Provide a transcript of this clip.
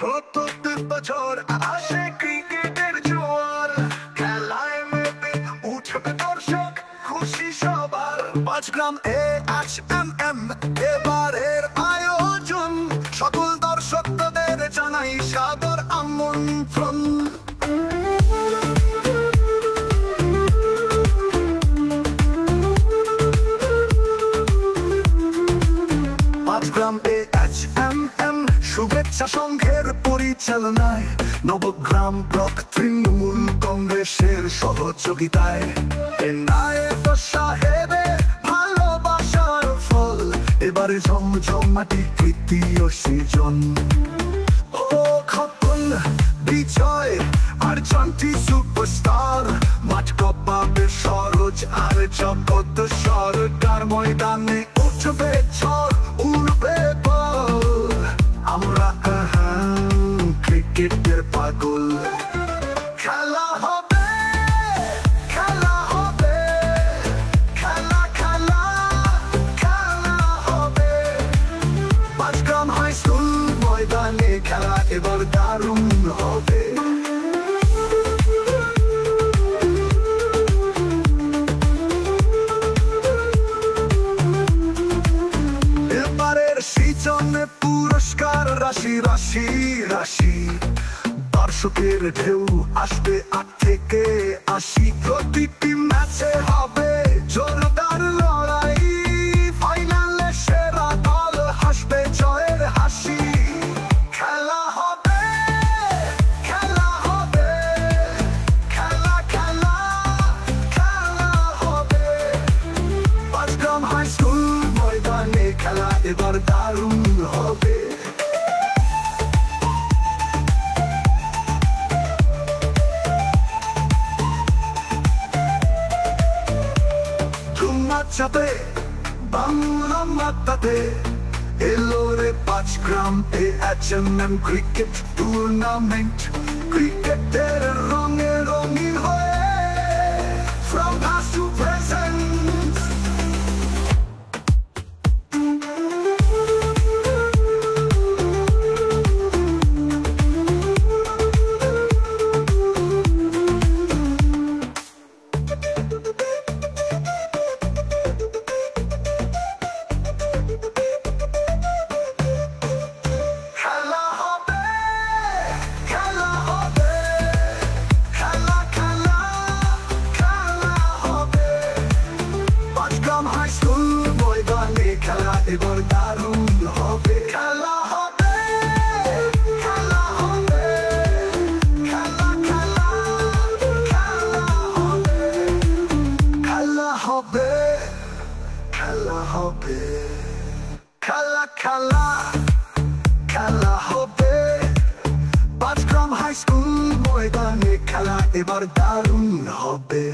প্রত্যেক বছর আসে ক্রিকেটের জোয়ার, খেলায় মেতে উঠবে দর্শক, খুশি সবার। 5 গ্রাম AHMM এবারের আয়োজন, সকল দর্শকদের জানাই সাদর আমন্ত্রণ। 5 গ্রাম AHMM শুভেচ্ছা সংঘের পরিচালনায়, নবগ্রাম ব্লক তৃণমূল কংগ্রেসের সহযোগিতায়, এনায়েত সাহেবের ভালোবাসার ফল, এবারে জমজমাটি তৃতীয় সিজন। ও খতন বিজয় আর জন্টি সুপারস্টার, মাঠ কপাবে সরোজ আর জগৎ সরকার, ময়দানে উঠবে ঝড় উড়বে বল, আমরা ক্রিকেটের পাগল। খেলা হবে, খেলা হবে, খেলা খেলা খেলা হবে। 5 গ্রাম হাই স্কুল ময়দানে খেলা এবার দারুণ হবে। এবারের সিজনে পুরস্কার রাশি রাশি রাশি, দর্শকের ঢেউ আসবে 8 থেকে 80, প্রতিটি ম্যাচে হবে জোরদার লড়াই, ফাইনালে সেরা দল হাসবে জয়ের হাসি। খেলা হবে, খেলা হবে, খেলা খেলা খেলা হবে। 5 গ্রাম হাই স্কুল ময়দানে খেলা এবার দারুণ হবে। চাপে বাংলা মাতাতে এলো রে 5 গ্রাম AHMM ক্রিকেট টুর্নামেন্ট, ক্রিকেটের রঙে রঙিন হয়ে from past to present। এবার দারুণ হবে। খেলা হবে, খেলা হবে, খেলা খেলা খেলা হবে। খেলা হবে, খেলা হবে, খেলা খেলা খেলা হবে। 5 গ্রাম হাই স্কুল ময়দানে খেলা এবার দারুণ হবে।